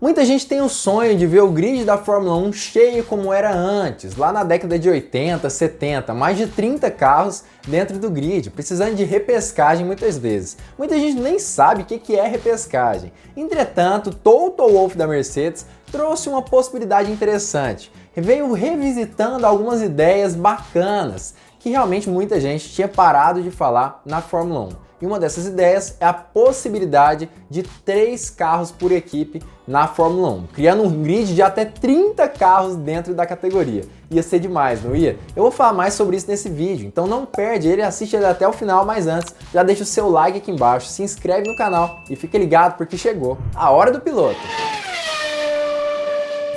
Muita gente tem o sonho de ver o grid da Fórmula 1 cheio como era antes, lá na década de 80, 70, mais de 30 carros dentro do grid, precisando de repescagem muitas vezes. Muita gente nem sabe o que é repescagem. Entretanto, Toto Wolff da Mercedes trouxe uma possibilidade interessante. Veio revisitando algumas ideias bacanas que realmente muita gente tinha parado de falar na Fórmula 1. E uma dessas ideias é a possibilidade de 3 carros por equipe na Fórmula 1, criando um grid de até 30 carros dentro da categoria. Ia ser demais, não ia? Eu vou falar mais sobre isso nesse vídeo, então não perde ele, assiste ele até o final, mas antes, já deixa o seu like aqui embaixo, se inscreve no canal e fica ligado porque chegou a hora do piloto.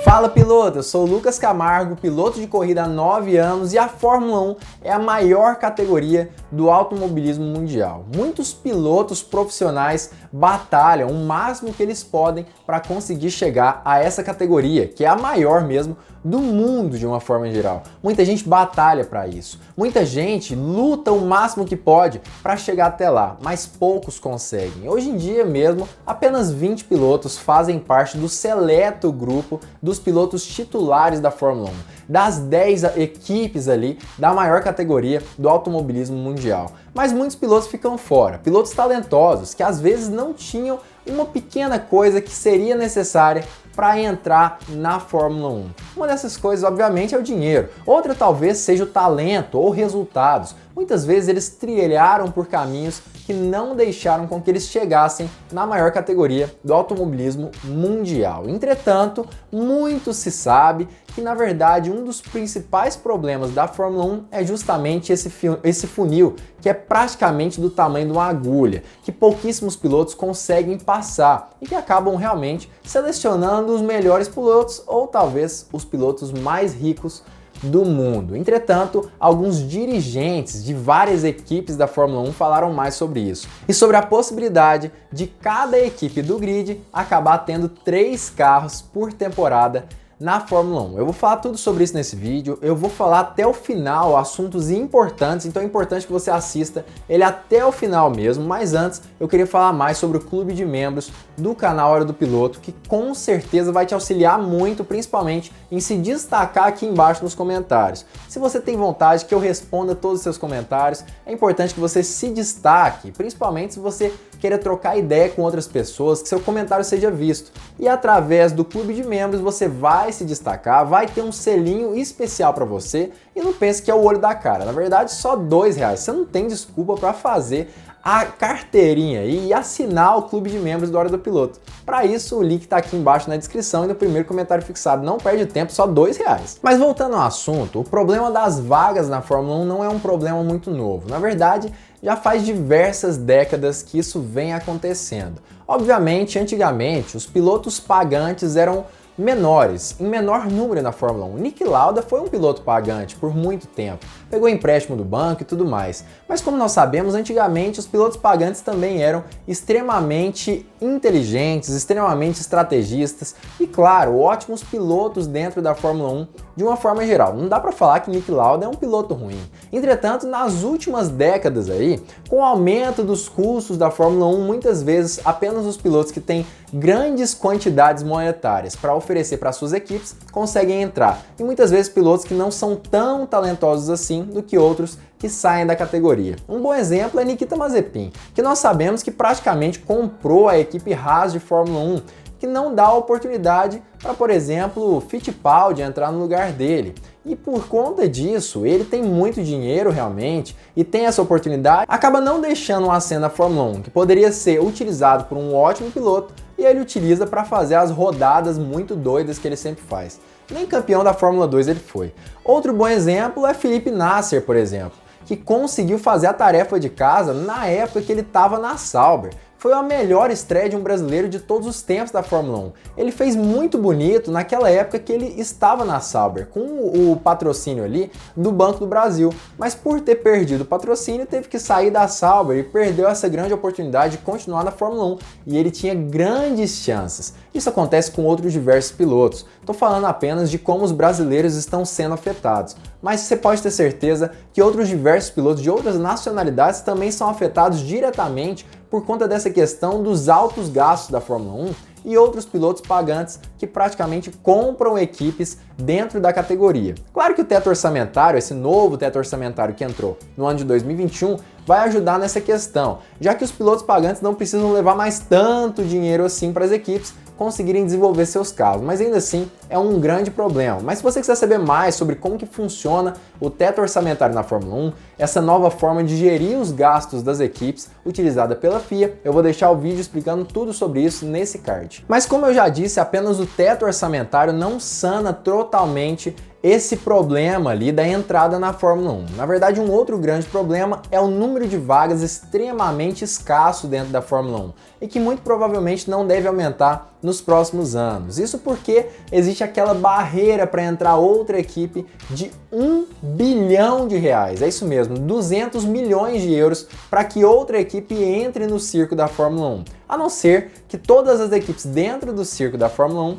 Fala piloto, eu sou o Lucas Camargo, piloto de corrida há 9 anos e a Fórmula 1 é a maior categoria do automobilismo mundial. Muitos pilotos profissionais batalham o máximo que eles podem para conseguir chegar a essa categoria, que é a maior mesmo do mundo de uma forma geral. Muita gente batalha para isso, muita gente luta o máximo que pode para chegar até lá, mas poucos conseguem. Hoje em dia mesmo, apenas 20 pilotos fazem parte do seleto grupo dos pilotos titulares da Fórmula 1, das 10 equipes ali da maior categoria do automobilismo mundial. Mas muitos pilotos ficam fora, pilotos talentosos que às vezes não tinham uma pequena coisa que seria necessária para entrar na Fórmula 1. Uma dessas coisas, obviamente, é o dinheiro. Outra talvez seja o talento ou resultados. Muitas vezes eles trilharam por caminhos que não deixaram com que eles chegassem na maior categoria do automobilismo mundial. Entretanto, muito se sabe que, na verdade, um dos principais problemas da Fórmula 1 é justamente esse funil, que é praticamente do tamanho de uma agulha, que pouquíssimos pilotos conseguem passar e que acabam realmente selecionando os melhores pilotos ou talvez os pilotos mais ricos do mundo. Entretanto, alguns dirigentes de várias equipes da Fórmula 1 falaram mais sobre isso e sobre a possibilidade de cada equipe do grid acabar tendo 3 carros por temporada na Fórmula 1. Eu vou falar tudo sobre isso nesse vídeo, eu vou falar até o final assuntos importantes, então é importante que você assista ele até o final mesmo, mas antes eu queria falar mais sobre o clube de membros do canal Hora do Piloto, que com certeza vai te auxiliar muito, principalmente em se destacar aqui embaixo nos comentários. Se você tem vontade que eu responda todos os seus comentários, é importante que você se destaque, principalmente se você queira trocar ideia com outras pessoas, que seu comentário seja visto. E através do clube de membros você vai se destacar, vai ter um selinho especial para você e não pense que é o olho da cara. Na verdade, só R$2. Você não tem desculpa para fazer a carteirinha e assinar o clube de membros do Hora do Piloto. Para isso, o link está aqui embaixo na descrição e no primeiro comentário fixado. Não perde tempo, só R$2. Mas voltando ao assunto, o problema das vagas na Fórmula 1 não é um problema muito novo. Na verdade, já faz diversas décadas que isso vem acontecendo. Obviamente, antigamente, os pilotos pagantes eram menores, em menor número na Fórmula 1. Niki Lauda foi um piloto pagante por muito tempo, pegou empréstimo do banco e tudo mais. Mas como nós sabemos, antigamente os pilotos pagantes também eram extremamente inteligentes, extremamente estrategistas e, claro, ótimos pilotos dentro da Fórmula 1 de uma forma geral. Não dá para falar que Niki Lauda é um piloto ruim. Entretanto, nas últimas décadas aí, com o aumento dos custos da Fórmula 1, muitas vezes apenas os pilotos que têm grandes quantidades monetárias para oferecer para suas equipes conseguem entrar. E muitas vezes pilotos que não são tão talentosos assim do que outros que saem da categoria. Um bom exemplo é Nikita Mazepin, que nós sabemos que praticamente comprou a equipe Haas de Fórmula 1, que não dá oportunidade para, por exemplo, Fittipaldi entrar no lugar dele. E por conta disso, ele tem muito dinheiro realmente e tem essa oportunidade, acaba não deixando um assento na Fórmula 1, que poderia ser utilizado por um ótimo piloto, e ele utiliza para fazer as rodadas muito doidas que ele sempre faz. Nem campeão da Fórmula 2 ele foi. Outro bom exemplo é Felipe Nasser, por exemplo, que conseguiu fazer a tarefa de casa na época que ele estava na Sauber. Foi a melhor estreia de um brasileiro de todos os tempos da Fórmula 1. Ele fez muito bonito naquela época que ele estava na Sauber, com o patrocínio ali do Banco do Brasil. Mas por ter perdido o patrocínio, teve que sair da Sauber e perdeu essa grande oportunidade de continuar na Fórmula 1. E ele tinha grandes chances. Isso acontece com outros diversos pilotos. Estou falando apenas de como os brasileiros estão sendo afetados. Mas você pode ter certeza que outros diversos pilotos de outras nacionalidades também são afetados diretamente por conta dessa questão dos altos gastos da Fórmula 1 e outros pilotos pagantes que praticamente compram equipes dentro da categoria. Claro que o teto orçamentário, esse novo teto orçamentário que entrou no ano de 2021, vai ajudar nessa questão, já que os pilotos pagantes não precisam levar mais tanto dinheiro assim para as equipes conseguirem desenvolver seus carros, mas ainda assim é um grande problema. Mas se você quiser saber mais sobre como que funciona o teto orçamentário na Fórmula 1, essa nova forma de gerir os gastos das equipes utilizada pela FIA, eu vou deixar o vídeo explicando tudo sobre isso nesse card. Mas como eu já disse, apenas o teto orçamentário não sana totalmente esse problema ali da entrada na Fórmula 1. Na verdade, um outro grande problema é o número de vagas extremamente escasso dentro da Fórmula 1 e que muito provavelmente não deve aumentar nos próximos anos. Isso porque existe aquela barreira para entrar outra equipe de 1 bilhão de reais. É isso mesmo, 200 milhões de euros para que outra equipe entre no circo da Fórmula 1. A não ser que todas as equipes dentro do circo da Fórmula 1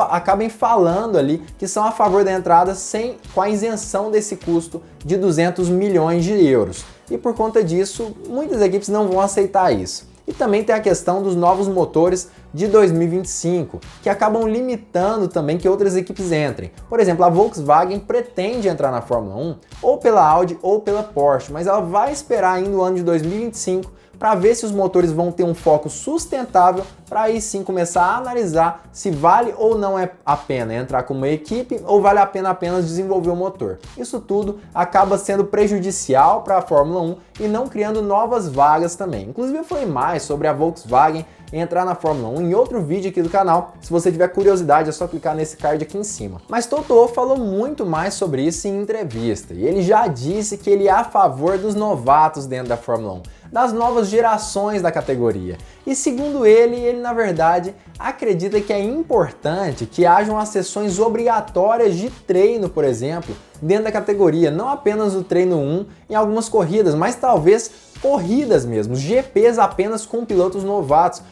acabem falando ali que são a favor da entrada com a isenção desse custo de 200 milhões de euros. E por conta disso, muitas equipes não vão aceitar isso. E também tem a questão dos novos motores de 2025, que acabam limitando também que outras equipes entrem. Por exemplo, a Volkswagen pretende entrar na Fórmula 1 ou pela Audi ou pela Porsche, mas ela vai esperar ainda o ano de 2025 para ver se os motores vão ter um foco sustentável, para aí sim começar a analisar se vale ou não é a pena entrar como uma equipe ou vale a pena apenas desenvolver o motor. Isso tudo acaba sendo prejudicial para a Fórmula 1 e não criando novas vagas também. Inclusive eu falei mais sobre a Volkswagen entrar na Fórmula 1 em outro vídeo aqui do canal. Se você tiver curiosidade, é só clicar nesse card aqui em cima. Mas Toto Wolff falou muito mais sobre isso em entrevista, e ele já disse que ele é a favor dos novatos dentro da Fórmula 1, das novas gerações da categoria. E segundo ele na verdade acredita que é importante que hajam as sessões obrigatórias de treino, por exemplo, dentro da categoria, não apenas o treino 1 em algumas corridas, mas talvez corridas mesmo, GPs apenas com pilotos novatos,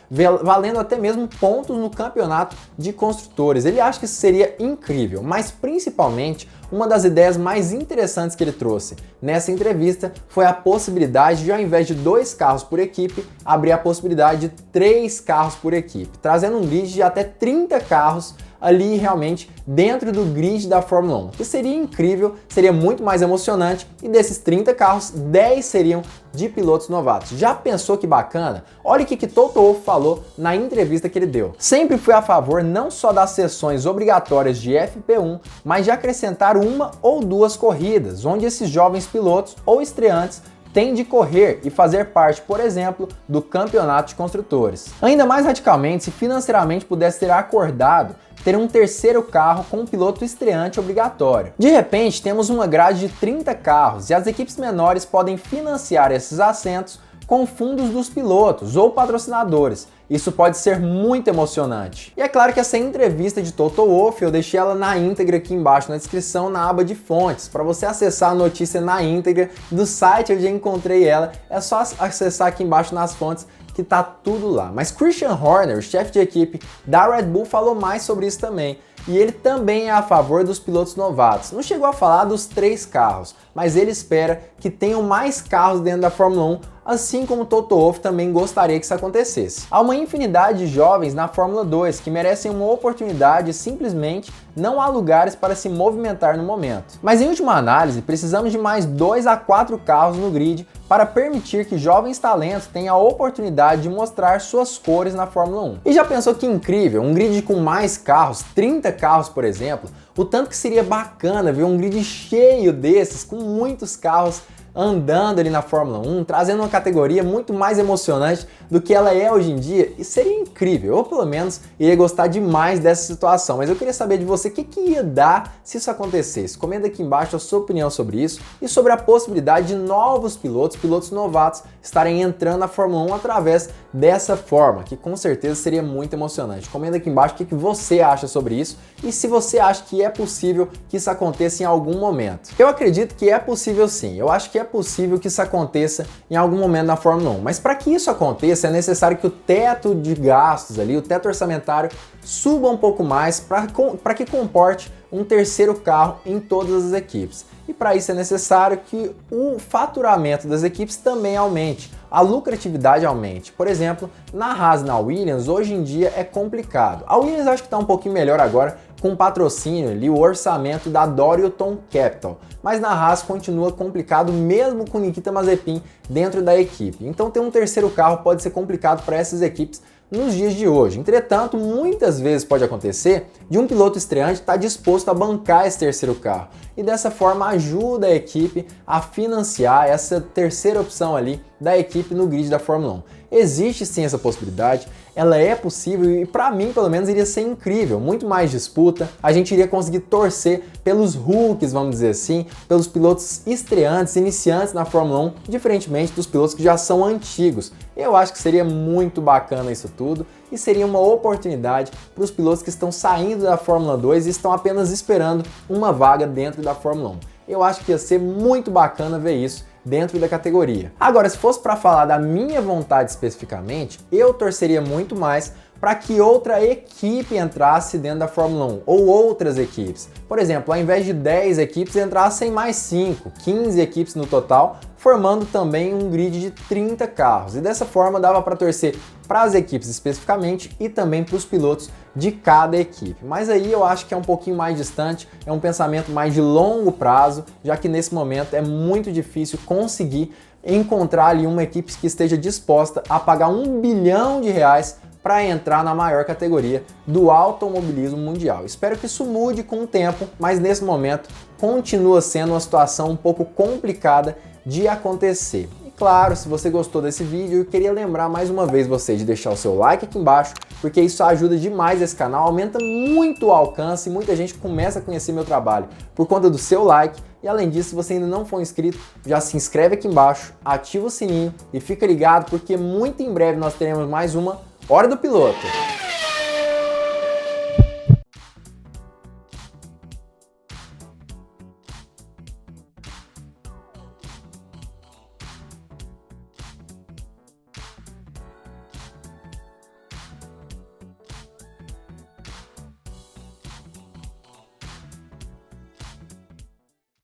valendo até mesmo pontos no campeonato de construtores. Ele acha que isso seria incrível, mas principalmente uma das ideias mais interessantes que ele trouxe nessa entrevista foi a possibilidade de, ao invés de 2 carros por equipe, abrir a possibilidade de 3 carros por equipe, trazendo um grid de até 30 carros ali realmente dentro do grid da Fórmula 1, que seria incrível, seria muito mais emocionante, e desses 30 carros, 10 seriam de pilotos novatos. Já pensou que bacana? Olha o que Toto Wolff falou na entrevista que ele deu. Sempre fui a favor não só das sessões obrigatórias de FP1, mas de acrescentar 1 ou 2 corridas, onde esses jovens pilotos ou estreantes tem de correr e fazer parte, por exemplo, do campeonato de construtores. Ainda mais radicalmente, se financeiramente pudesse ter acordado ter um terceiro carro com um piloto estreante obrigatório. De repente, temos uma grade de 30 carros e as equipes menores podem financiar esses assentos com fundos dos pilotos ou patrocinadores. Isso pode ser muito emocionante. E é claro que essa entrevista de Toto Wolff, eu deixei ela na íntegra aqui embaixo na descrição, na aba de fontes. Para você acessar a notícia na íntegra do site onde eu encontrei ela, é só acessar aqui embaixo nas fontes que tá tudo lá. Mas Christian Horner, o chefe de equipe da Red Bull, falou mais sobre isso também. E ele também é a favor dos pilotos novatos. Não chegou a falar dos 3 carros, mas ele espera que tenham mais carros dentro da Fórmula 1, assim como Toto Wolff também gostaria que isso acontecesse. Há uma infinidade de jovens na Fórmula 2 que merecem uma oportunidade e simplesmente não há lugares para se movimentar no momento. Mas em última análise, precisamos de mais 2 a 4 carros no grid para permitir que jovens talentos tenham a oportunidade de mostrar suas cores na Fórmula 1. E já pensou que incrível, um grid com mais carros, 30 carros por exemplo, o tanto que seria bacana ver um grid cheio desses, com muitos carros andando ali na Fórmula 1, trazendo uma categoria muito mais emocionante do que ela é hoje em dia, e seria incrível, ou pelo menos iria gostar demais dessa situação. Mas eu queria saber de você o que ia dar se isso acontecesse. Comenta aqui embaixo a sua opinião sobre isso e sobre a possibilidade de novos pilotos novatos, estarem entrando na Fórmula 1 através dessa forma, que com certeza seria muito emocionante. Comenta aqui embaixo o que você acha sobre isso e se você acha que é possível que isso aconteça em algum momento. Eu acredito que é possível sim, eu acho que é possível que isso aconteça em algum momento na Fórmula 1, mas para que isso aconteça é necessário que o teto de gastos ali, o teto orçamentário, suba um pouco mais para que comporte um terceiro carro em todas as equipes. E para isso é necessário que o faturamento das equipes também aumente, a lucratividade aumente. Por exemplo, na Haas e na Williams, hoje em dia é complicado. A Williams acho que está um pouquinho melhor agora com o patrocínio ali, o orçamento da Dorilton Capital. Mas na Haas continua complicado mesmo com Nikita Mazepin dentro da equipe. Então ter um terceiro carro pode ser complicado para essas equipes nos dias de hoje. Entretanto, muitas vezes pode acontecer de um piloto estreante estar disposto a bancar esse terceiro carro e dessa forma ajuda a equipe a financiar essa terceira opção ali da equipe no grid da Fórmula 1. Existe sim essa possibilidade, ela é possível e para mim pelo menos iria ser incrível, muito mais disputa, a gente iria conseguir torcer pelos rookies, vamos dizer assim, pelos pilotos estreantes, iniciantes na Fórmula 1, diferentemente dos pilotos que já são antigos. Eu acho que seria muito bacana isso tudo e seria uma oportunidade para os pilotos que estão saindo da Fórmula 2 e estão apenas esperando uma vaga dentro da Fórmula 1. Eu acho que ia ser muito bacana ver isso dentro da categoria. Agora, se fosse para falar da minha vontade especificamente, eu torceria muito mais para que outra equipe entrasse dentro da Fórmula 1, ou outras equipes. Por exemplo, ao invés de 10 equipes, entrassem mais 5, 15 equipes no total, formando também um grid de 30 carros. E dessa forma dava para torcer para as equipes especificamente e também para os pilotos de cada equipe. Mas aí eu acho que é um pouquinho mais distante, é um pensamento mais de longo prazo, já que nesse momento é muito difícil conseguir encontrar ali uma equipe que esteja disposta a pagar R$1 bilhão para entrar na maior categoria do automobilismo mundial. Espero que isso mude com o tempo, mas nesse momento continua sendo uma situação um pouco complicada de acontecer. E claro, se você gostou desse vídeo, eu queria lembrar mais uma vez você de deixar o seu like aqui embaixo, porque isso ajuda demais esse canal, aumenta muito o alcance e muita gente começa a conhecer meu trabalho por conta do seu like. E além disso, se você ainda não for inscrito, já se inscreve aqui embaixo, ativa o sininho e fica ligado porque muito em breve nós teremos mais uma Hora do Piloto.